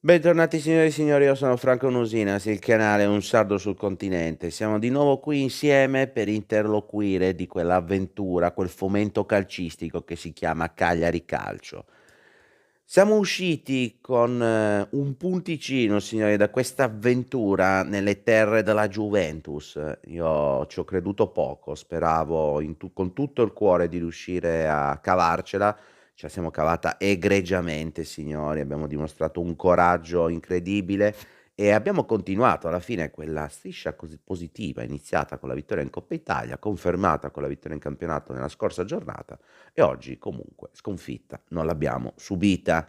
Bentornati signore e signori, io sono Franco Nusinas, il canale Un Sardo sul Continente. Siamo di nuovo qui insieme per interloquire di quell'avventura, quel fomento calcistico che si chiama Cagliari Calcio. Siamo usciti con un punticino, signori, da questa avventura nelle terre della Juventus. Io ci ho creduto poco, speravo con tutto il cuore di riuscire a cavarcela. Ce la siamo cavata egregiamente, signori, abbiamo dimostrato un coraggio incredibile e abbiamo continuato alla fine quella striscia così positiva, iniziata con la vittoria in Coppa Italia, confermata con la vittoria in campionato nella scorsa giornata e oggi comunque sconfitta non l'abbiamo subita.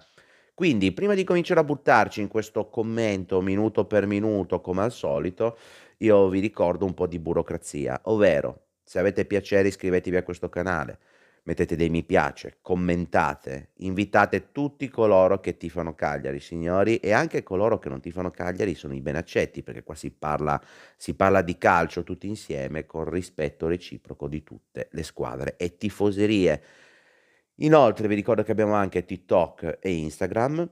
Quindi, prima di cominciare a buttarci in questo commento minuto per minuto, come al solito, io vi ricordo un po' di burocrazia, ovvero se avete piacere iscrivetevi a questo canale, mettete dei mi piace, commentate, invitate tutti coloro che tifano Cagliari, signori, e anche coloro che non tifano Cagliari sono i ben accetti, perché qua si parla di calcio tutti insieme con rispetto reciproco di tutte le squadre e tifoserie. Inoltre vi ricordo che abbiamo anche TikTok e Instagram,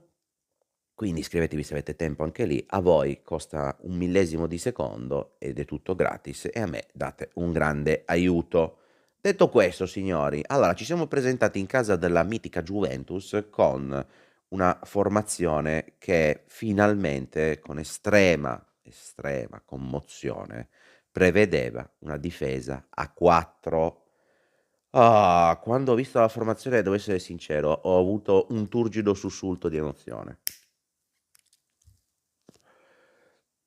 quindi iscrivetevi se avete tempo anche lì, a voi costa un millesimo di secondo ed è tutto gratis e a me date un grande aiuto. Detto questo, signori, allora ci siamo presentati in casa della mitica Juventus con una formazione che finalmente, con estrema commozione, prevedeva una difesa a 4. Ah, quando ho visto la formazione, devo essere sincero, ho avuto un turgido sussulto di emozione.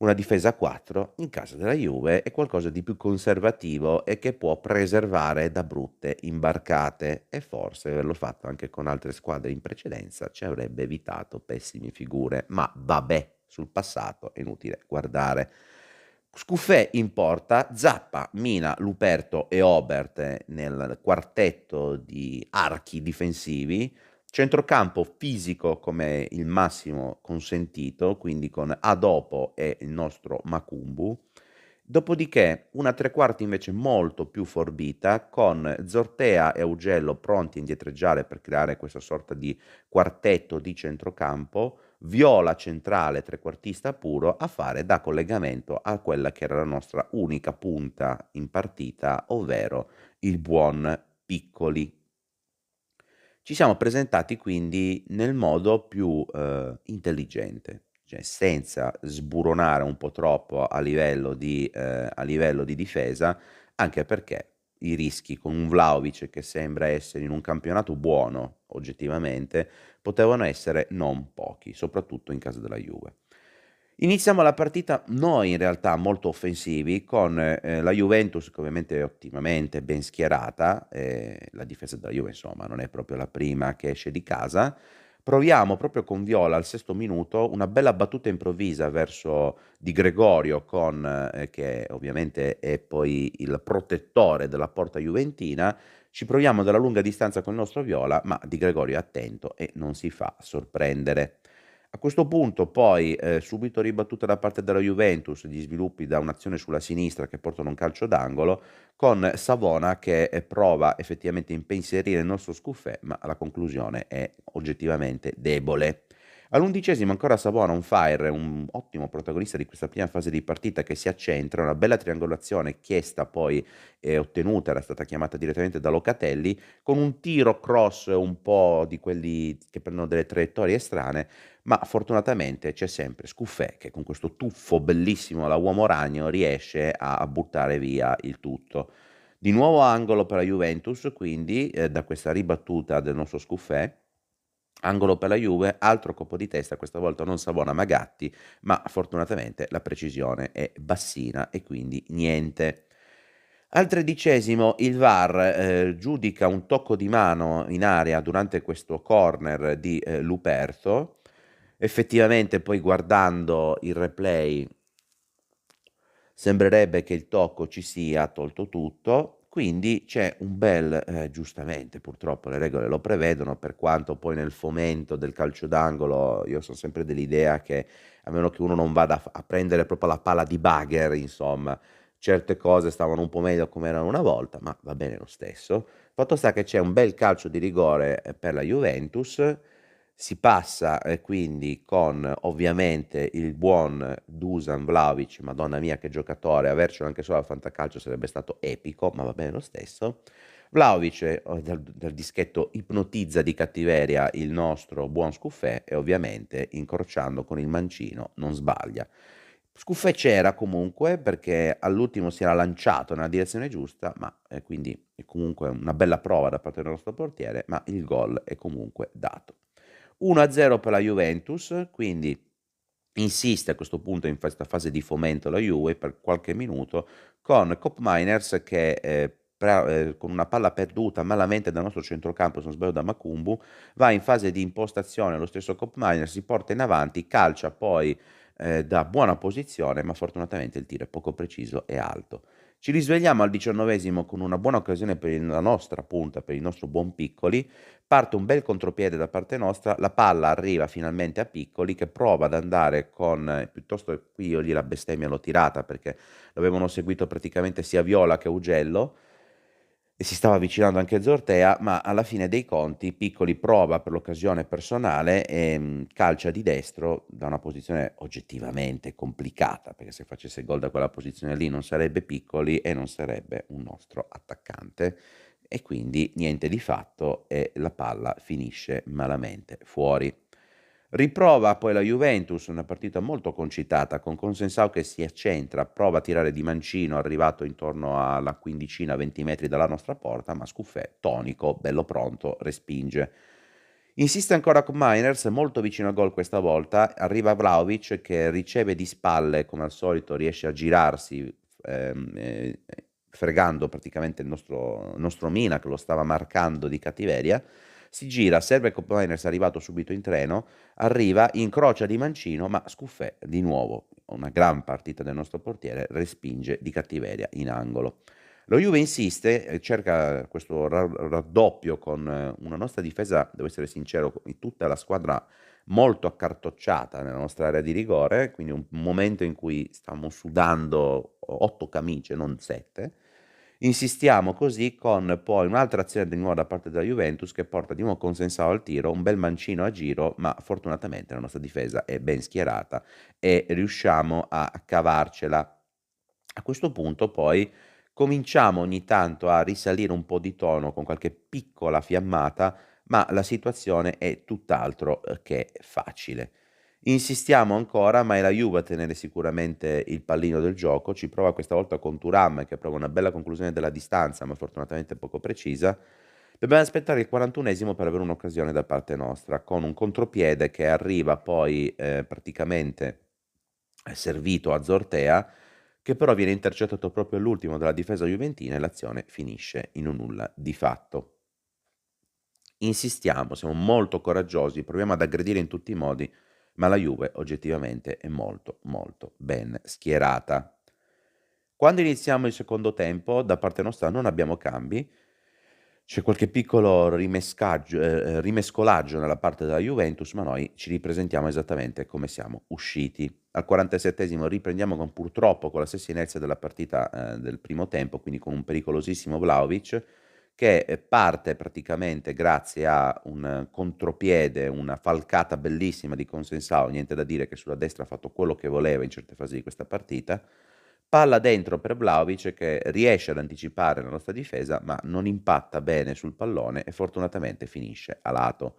Una difesa a 4 in casa della Juve è qualcosa di più conservativo e che può preservare da brutte imbarcate e forse averlo fatto anche con altre squadre in precedenza ci avrebbe evitato pessime figure, ma vabbè, sul passato è inutile guardare. Scuffè in porta, Zappa, Mina, Luperto e Obert nel quartetto di archi difensivi, centrocampo fisico come il massimo consentito, quindi con Adopo e il nostro Macumbu. Dopodiché una tre quarti invece molto più forbita, con Zortea e Augello pronti a indietreggiare per creare questa sorta di quartetto di centrocampo, Viola centrale, trequartista puro, a fare da collegamento a quella che era la nostra unica punta in partita, ovvero il buon Piccoli. Ci siamo presentati quindi nel modo più, intelligente, cioè senza sburonare un po' troppo a livello di difesa, anche perché i rischi con un Vlahovic che sembra essere in un campionato buono oggettivamente, potevano essere non pochi, soprattutto in casa della Juve. Iniziamo la partita noi in realtà molto offensivi con, la Juventus che ovviamente è ottimamente ben schierata, la difesa della Juve insomma non è proprio la prima che esce di casa. Proviamo proprio con Viola al sesto minuto una bella battuta improvvisa verso Di Gregorio che ovviamente è poi il protettore della porta juventina. Ci proviamo dalla lunga distanza con il nostro Viola, ma Di Gregorio è attento e non si fa sorprendere. A questo punto poi, subito ribattuta da parte della Juventus, gli sviluppi da un'azione sulla sinistra che portano un calcio d'angolo, con Savona che, prova effettivamente a impensierire il nostro Scuffè, ma la conclusione è oggettivamente debole. All'11° ancora Savona on fire, un ottimo protagonista di questa prima fase di partita che si accentra, una bella triangolazione chiesta poi e ottenuta, era stata chiamata direttamente da Locatelli, con un tiro cross un po' di quelli che prendono delle traiettorie strane, ma fortunatamente c'è sempre Scuffè che con questo tuffo bellissimo alla uomo ragno riesce a buttare via il tutto. Di nuovo angolo per la Juventus, quindi da questa ribattuta del nostro Scuffè, angolo per la Juve, altro colpo di testa, questa volta non Savona ma Gatti, ma fortunatamente la precisione è bassina e quindi niente. Al 13° il VAR giudica un tocco di mano in area durante questo corner di Luperto. Effettivamente poi guardando il replay sembrerebbe che il tocco ci sia, tolto tutto, quindi c'è un bel giustamente purtroppo le regole lo prevedono, per quanto poi nel fomento del calcio d'angolo io son sempre dell'idea che, a meno che uno non vada a prendere proprio la pala di bagger, insomma, certe cose stavano un po' meglio come erano una volta, ma va bene lo stesso. Fatto sta che c'è un bel calcio di rigore per la Juventus, Si passa, quindi con ovviamente il buon Dusan Vlahovic, madonna mia che giocatore, avercelo anche solo al fantacalcio sarebbe stato epico, ma va bene lo stesso. Vlahovic, dal dischetto ipnotizza di cattiveria il nostro buon Scuffè e ovviamente incrociando con il mancino non sbaglia. Scuffè c'era comunque perché all'ultimo si era lanciato nella direzione giusta, ma quindi è comunque una bella prova da parte del nostro portiere, ma il gol è comunque dato. 1-0 per la Juventus, quindi insiste a questo punto in questa fase di fomento la Juve per qualche minuto con Koopmeiners che con una palla perduta malamente dal nostro centrocampo, se non sbaglio da Makumbu, va in fase di impostazione, lo stesso Koopmeiners si porta in avanti, calcia poi da buona posizione, ma fortunatamente il tiro è poco preciso e alto. Ci risvegliamo al 19esimo con una buona occasione per la nostra punta, per il nostro buon Piccoli, parte un bel contropiede da parte nostra, la palla arriva finalmente a Piccoli che prova ad andare con, piuttosto qui io gliela bestemmia l'ho tirata perché l'avevano seguito praticamente sia Viola che Augello e si stava avvicinando anche Zortea, ma alla fine dei conti Piccoli prova per l'occasione personale e calcia di destro da una posizione oggettivamente complicata, perché se facesse gol da quella posizione lì non sarebbe Piccoli e non sarebbe un nostro attaccante e quindi niente di fatto e la palla finisce malamente fuori. Riprova poi la Juventus, una partita molto concitata, con Consensao che si accentra, prova a tirare di mancino, arrivato intorno alla quindicina, 20 metri dalla nostra porta, ma Scuffè, tonico, bello pronto, respinge. Insiste ancora con Miners, molto vicino al gol questa volta, arriva Vlahovic che riceve di spalle, come al solito riesce a girarsi, fregando praticamente il nostro Mina che lo stava marcando di cattiveria, si gira, serve Koop Meiners arrivato subito in treno, arriva, incrocia di mancino, ma Scuffè di nuovo, una gran partita del nostro portiere, respinge di cattiveria in angolo. Lo Juve insiste, cerca questo raddoppio con una nostra difesa, devo essere sincero, in tutta la squadra molto accartocciata nella nostra area di rigore, quindi un momento in cui stiamo sudando 8 camicie, non 7. Insistiamo così con poi un'altra azione di nuovo da parte della Juventus che porta di nuovo Consensao al tiro, un bel mancino a giro, ma fortunatamente la nostra difesa è ben schierata e riusciamo a cavarcela. A questo punto poi cominciamo ogni tanto a risalire un po' di tono con qualche piccola fiammata, ma la situazione è tutt'altro che facile. Insistiamo ancora, ma è la Juve a tenere sicuramente il pallino del gioco. Ci prova questa volta con Thuram che prova una bella conclusione della distanza, ma fortunatamente poco precisa. Dobbiamo aspettare il 41esimo per avere un'occasione da parte nostra, con un contropiede che arriva poi praticamente servito a Zortea, che però viene intercettato proprio all'ultimo dalla difesa juventina e l'azione finisce in un nulla di fatto. Insistiamo, siamo molto coraggiosi, proviamo ad aggredire in tutti i modi, ma la Juve oggettivamente è molto, molto ben schierata. Quando iniziamo il secondo tempo, da parte nostra non abbiamo cambi, c'è qualche piccolo rimescolaggio nella parte della Juventus, ma noi ci ripresentiamo esattamente come siamo usciti. Al 47esimo riprendiamo purtroppo con la stessa inerzia della partita del primo tempo, quindi con un pericolosissimo Vlahovic che parte praticamente grazie a un contropiede, una falcata bellissima di Consensao, niente da dire che sulla destra ha fatto quello che voleva in certe fasi di questa partita. Palla dentro per Vlahovic che riesce ad anticipare la nostra difesa, ma non impatta bene sul pallone e fortunatamente finisce a lato.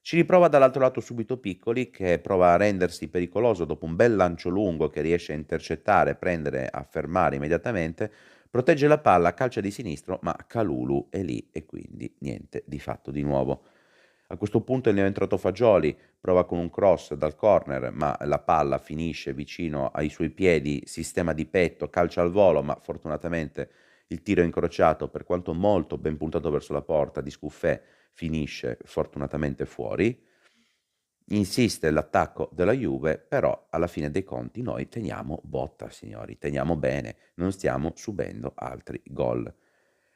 Ci riprova dall'altro lato subito Piccoli che prova a rendersi pericoloso dopo un bel lancio lungo che riesce a intercettare, prendere, a fermare immediatamente, protegge la palla, calcia di sinistro, ma Calulu è lì e quindi niente di fatto di nuovo. A questo punto ne è entrato Fagioli, prova con un cross dal corner, ma la palla finisce vicino ai suoi piedi, sistema di petto, calcia al volo, ma fortunatamente il tiro incrociato, per quanto molto ben puntato verso la porta di Scuffè, finisce fortunatamente fuori. Insiste l'attacco della Juve, però alla fine dei conti noi teniamo botta, signori, teniamo bene, non stiamo subendo altri gol.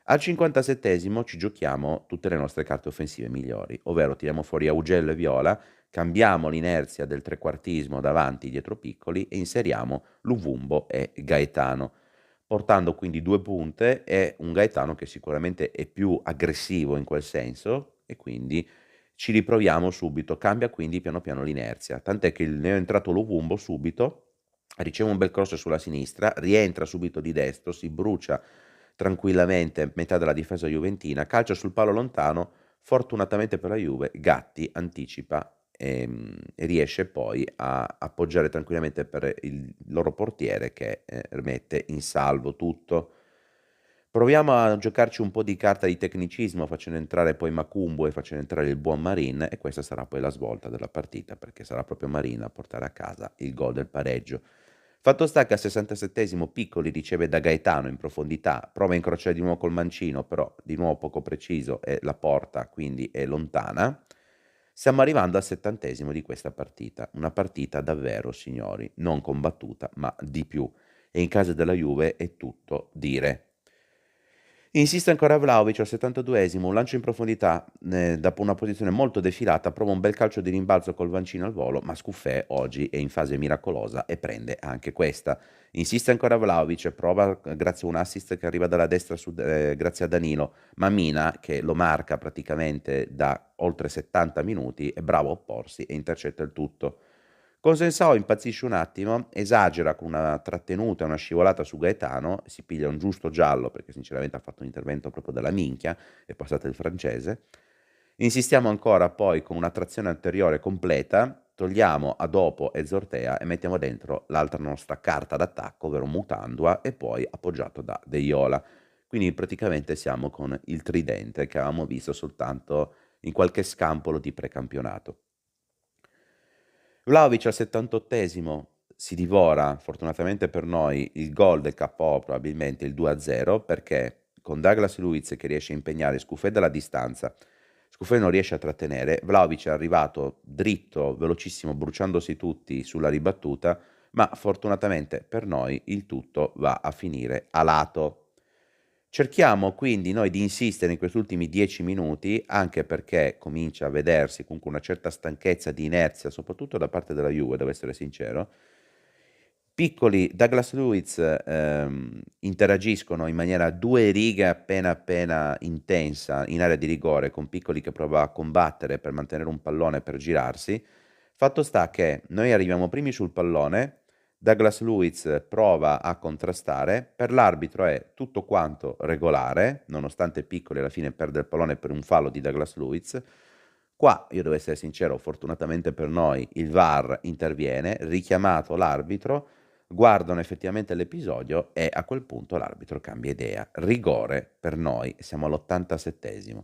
Al 57esimo ci giochiamo tutte le nostre carte offensive migliori, ovvero tiriamo fuori Augello e Viola, cambiamo l'inerzia del trequartismo davanti dietro Piccoli e inseriamo Luvumbo e Gaetano, portando quindi due punte e un Gaetano che sicuramente è più aggressivo in quel senso e quindi ci riproviamo subito, cambia quindi piano piano l'inerzia, tant'è che ne è entrato Luvumbo subito, riceve un bel cross sulla sinistra, rientra subito di destro, si brucia tranquillamente metà della difesa juventina, calcia sul palo lontano, fortunatamente per la Juve Gatti anticipa, e riesce poi a appoggiare tranquillamente per il loro portiere che, mette in salvo tutto. Proviamo a giocarci un po' di carta di tecnicismo facendo entrare poi Macumbo e facendo entrare il buon Marin e questa sarà poi la svolta della partita perché sarà proprio Marin a portare a casa il gol del pareggio. Fatto sta che al 67esimo Piccoli riceve da Gaetano in profondità, prova a incrociare di nuovo col mancino, però di nuovo poco preciso e la porta quindi è lontana. Stiamo arrivando al 70esimo di questa partita, una partita davvero, signori, non combattuta, ma di più. E in casa della Juve è tutto dire. Insiste ancora Vlahovic al 72esimo, un lancio in profondità, dopo una posizione molto defilata, prova un bel calcio di rimbalzo col vancino al volo, ma Scuffè oggi è in fase miracolosa e prende anche questa. Insiste ancora Vlahovic, prova grazie a un assist che arriva dalla destra grazie a Danilo, ma Mina, che lo marca praticamente da oltre 70 minuti, è bravo a opporsi e intercetta il tutto. Consensao impazzisce un attimo, esagera con una trattenuta e una scivolata su Gaetano, si piglia un giusto giallo perché sinceramente ha fatto un intervento proprio della minchia, è passato il francese. Insistiamo ancora poi con una trazione anteriore completa, togliamo a dopo e Zortea e mettiamo dentro l'altra nostra carta d'attacco, ovvero Mutandua, e poi appoggiato da De Iola. Quindi praticamente siamo con il tridente che avevamo visto soltanto in qualche scampolo di precampionato. Vlahovic al 78esimo si divora, fortunatamente per noi, il gol del KO, probabilmente il 2-0, perché con Douglas Luiz che riesce a impegnare Scuffè dalla distanza, Scuffè non riesce a trattenere, Vlahovic è arrivato dritto, velocissimo, bruciandosi tutti sulla ribattuta, ma fortunatamente per noi il tutto va a finire a lato. Cerchiamo quindi noi di insistere in questi ultimi 10 minuti, anche perché comincia a vedersi comunque una certa stanchezza di inerzia, soprattutto da parte della Juve, devo essere sincero. Piccoli, Douglas Luiz interagiscono in maniera a due righe appena appena intensa in area di rigore, con Piccoli che prova a combattere per mantenere un pallone per girarsi. Fatto sta che noi arriviamo primi sul pallone, Douglas Luiz prova a contrastare, per l'arbitro è tutto quanto regolare, nonostante Piccoli alla fine perde il pallone per un fallo di Douglas Luiz. Qua, io devo essere sincero, fortunatamente per noi il VAR interviene, richiamato l'arbitro, guardano effettivamente l'episodio e a quel punto l'arbitro cambia idea. Rigore per noi, siamo all'87esimo.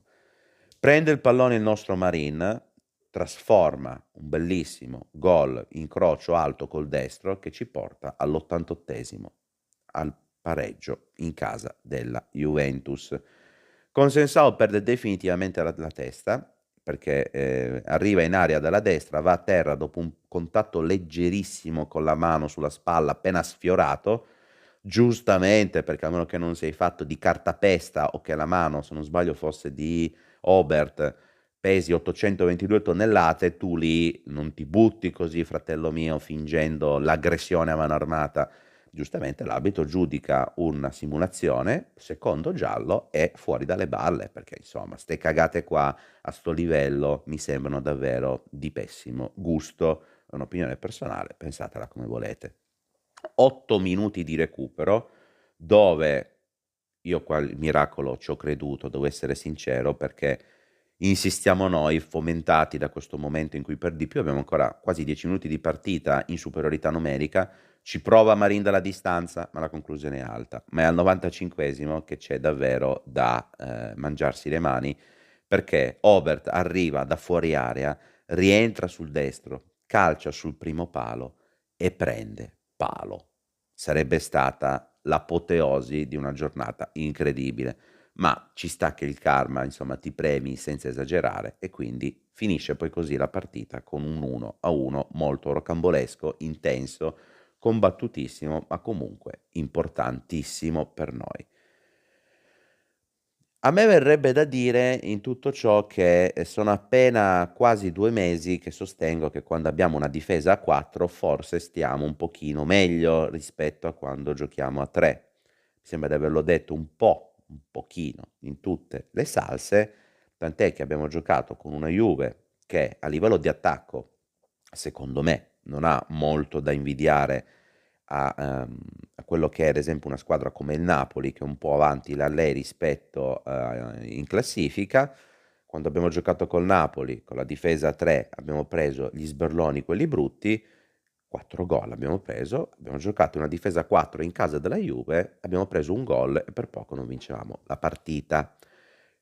Prende il pallone il nostro Marin, trasforma un bellissimo gol incrocio alto col destro che ci porta all'88esimo, al pareggio in casa della Juventus. Consensao perde definitivamente la testa perché arriva in aria dalla destra, va a terra dopo un contatto leggerissimo con la mano sulla spalla appena sfiorato, giustamente perché a meno che non sei fatto di cartapesta o che la mano, se non sbaglio, fosse di Obert, pesi 822 tonnellate, tu lì non ti butti così, fratello mio, fingendo l'aggressione a mano armata. Giustamente l'arbitro giudica una simulazione, secondo giallo e fuori dalle balle, perché insomma, ste cagate qua a sto livello mi sembrano davvero di pessimo gusto, è un'opinione personale, pensatela come volete. 8 minuti di recupero dove io qua il miracolo ci ho creduto, devo essere sincero, perché insistiamo noi, fomentati da questo momento in cui per di più abbiamo ancora quasi 10 minuti di partita in superiorità numerica, ci prova Marin dalla distanza, ma la conclusione è alta. Ma è al 95esimo che c'è davvero da mangiarsi le mani, perché Obert arriva da fuori area, rientra sul destro, calcia sul primo palo e prende palo. Sarebbe stata l'apoteosi di una giornata incredibile, ma ci sta che il karma, insomma, ti premi senza esagerare e quindi finisce poi così la partita con un 1-1 molto rocambolesco, intenso, combattutissimo, ma comunque importantissimo per noi. A me verrebbe da dire in tutto ciò che sono appena quasi 2 mesi che sostengo che quando abbiamo una difesa a 4 forse stiamo un pochino meglio rispetto a quando giochiamo a 3. Mi sembra di averlo detto un pochino in tutte le salse, tant'è che abbiamo giocato con una Juve che a livello di attacco, secondo me, non ha molto da invidiare a quello che è ad esempio una squadra come il Napoli, che è un po' avanti da lei rispetto in classifica. Quando abbiamo giocato col Napoli, con la difesa a 3, abbiamo preso gli sberloni, quelli brutti, 4 gol abbiamo preso, abbiamo giocato una difesa a 4 in casa della Juve, abbiamo preso un gol e per poco non vincevamo la partita.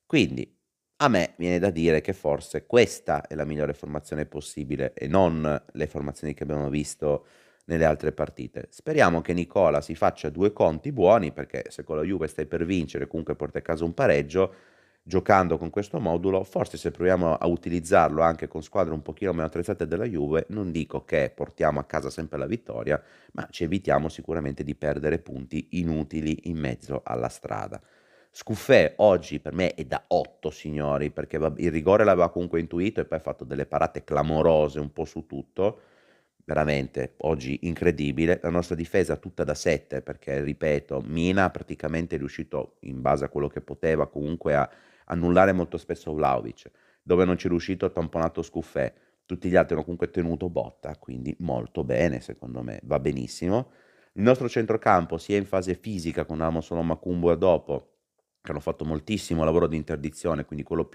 Quindi a me viene da dire che forse questa è la migliore formazione possibile e non le formazioni che abbiamo visto nelle altre partite. Speriamo che Nicola si faccia due conti buoni, perché se con la Juve stai per vincere, comunque porta a casa un pareggio, giocando con questo modulo, forse se proviamo a utilizzarlo anche con squadre un pochino meno attrezzate della Juve, non dico che portiamo a casa sempre la vittoria, ma ci evitiamo sicuramente di perdere punti inutili in mezzo alla strada. Scuffè oggi per me è da 8, signori, perché il rigore l'aveva comunque intuito e poi ha fatto delle parate clamorose un po' su tutto. Veramente, oggi incredibile. La nostra difesa tutta da 7, perché, ripeto, Mina praticamente è riuscito, in base a quello che poteva, comunque a annullare molto spesso Vlahovic. Dove non ci è riuscito ha tamponato Scuffè. Tutti gli altri hanno comunque tenuto botta, quindi molto bene, secondo me, va benissimo. Il nostro centrocampo, sia in fase fisica, con avevamo solo Macumbo e dopo, che hanno fatto moltissimo lavoro di interdizione, quindi quello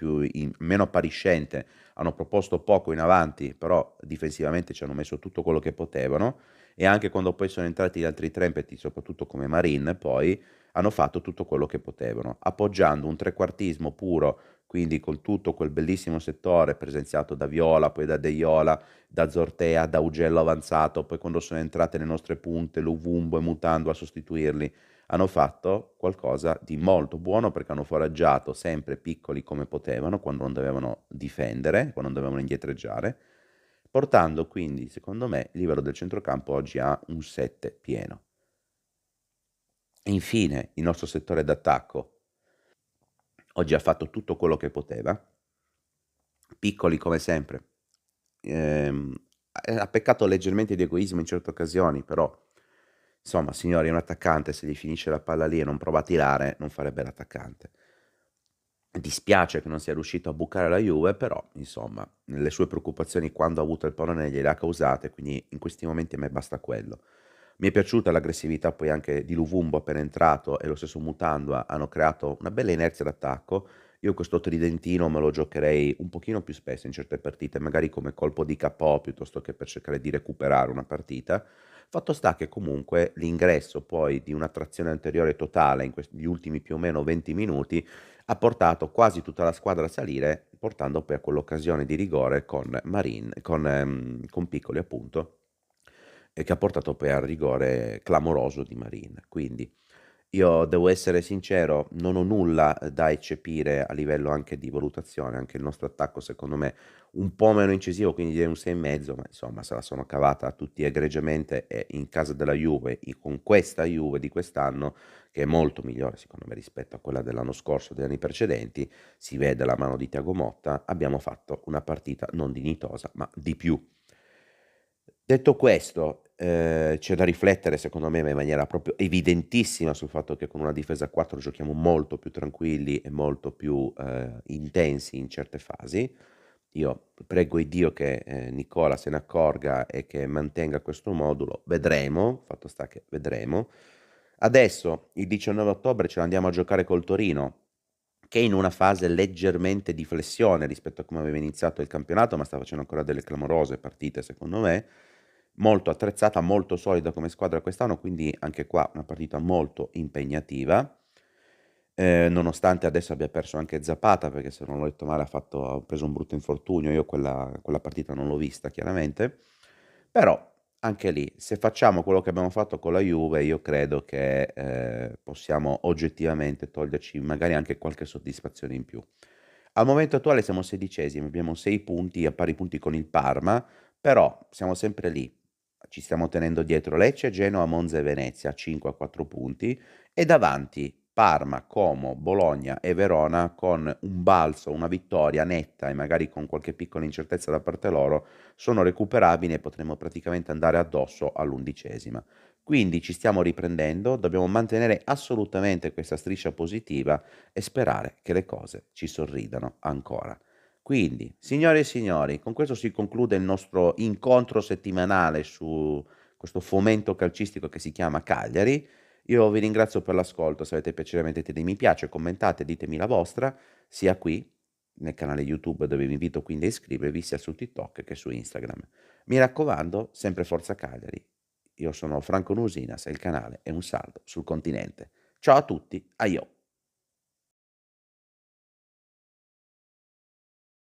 meno appariscente, hanno proposto poco in avanti, però difensivamente ci hanno messo tutto quello che potevano, e anche quando poi sono entrati gli altri trempeti, soprattutto come Marin, poi hanno fatto tutto quello che potevano, appoggiando un trequartismo puro, quindi con tutto quel bellissimo settore presenziato da Viola, poi da Deiola, da Zortea, da Ugello avanzato, poi quando sono entrate le nostre punte, Luvumbo e Mutando a sostituirli, hanno fatto qualcosa di molto buono, perché hanno foraggiato sempre piccoli come potevano, quando non dovevano difendere, quando non dovevano indietreggiare, portando quindi, secondo me, il livello del centrocampo oggi a un 7 pieno. Infine, il nostro settore d'attacco oggi ha fatto tutto quello che poteva, piccoli come sempre. Ehm, ha peccato leggermente di egoismo in certe occasioni, però insomma, signori, un attaccante se gli finisce la palla lì e non prova a tirare, non farebbe l'attaccante. Dispiace che non sia riuscito a bucare la Juve, però insomma, le sue preoccupazioni quando ha avuto il pallone gliele ha causate, quindi in questi momenti a me basta quello. Mi è piaciuta l'aggressività poi anche di Luvumbo appena entrato, e lo stesso Mutandua hanno creato una bella inerzia d'attacco. Io questo tridentino me lo giocherei un pochino più spesso in certe partite, magari come colpo di KO piuttosto che per cercare di recuperare una partita. Fatto sta che comunque l'ingresso poi di una trazione anteriore totale in questi ultimi più o meno 20 minuti ha portato quasi tutta la squadra a salire, portando poi a quell'occasione di rigore con Marin, con Piccoli appunto, e che ha portato poi al rigore clamoroso di Marin. Quindi io devo essere sincero, non ho nulla da eccepire a livello anche di valutazione, anche il nostro attacco secondo me un po' meno incisivo, quindi direi un 6,5, ma insomma se la sono cavata tutti egregiamente, e in casa della Juve, con questa Juve di quest'anno, che è molto migliore secondo me rispetto a quella dell'anno scorso, degli anni precedenti, si vede la mano di Thiago Motta, abbiamo fatto una partita non dignitosa, ma di più. Detto questo, c'è da riflettere secondo me, ma in maniera proprio evidentissima, sul fatto che con una difesa a 4 giochiamo molto più tranquilli e molto più, intensi in certe fasi. Io prego Iddio che, Nicola se ne accorga e che mantenga questo modulo, vedremo, fatto sta che vedremo. Adesso il 19 ottobre ce l'andiamo a giocare col Torino, che è in una fase leggermente di flessione rispetto a come aveva iniziato il campionato, ma sta facendo ancora delle clamorose partite secondo me, molto attrezzata, molto solida come squadra quest'anno, quindi anche qua una partita molto impegnativa, nonostante adesso abbia perso anche Zapata, perché se non l'ho detto male ha preso un brutto infortunio, io quella partita non l'ho vista chiaramente, però anche lì, se facciamo quello che abbiamo fatto con la Juve, io credo che possiamo oggettivamente toglierci magari anche qualche soddisfazione in più. Al momento attuale siamo sedicesimi, abbiamo 6 punti, a pari punti con il Parma, però siamo sempre lì. Ci stiamo tenendo dietro Lecce, Genoa, Monza e Venezia, 5 a 4 punti, e davanti Parma, Como, Bologna e Verona con un balzo, una vittoria netta e magari con qualche piccola incertezza da parte loro, sono recuperabili e potremo praticamente andare addosso all'11ª. Quindi ci stiamo riprendendo, dobbiamo mantenere assolutamente questa striscia positiva e sperare che le cose ci sorridano ancora. Quindi, signore e signori, con questo si conclude il nostro incontro settimanale su questo fomento calcistico che si chiama Cagliari. Io vi ringrazio per l'ascolto, se avete piacere mettete dei mi piace, commentate, ditemi la vostra, sia qui nel canale YouTube dove vi invito quindi a iscrivervi, sia su TikTok che su Instagram. Mi raccomando, sempre Forza Cagliari. Io sono Franco Nusinas e il canale è un saldo sul continente. Ciao a tutti, aio!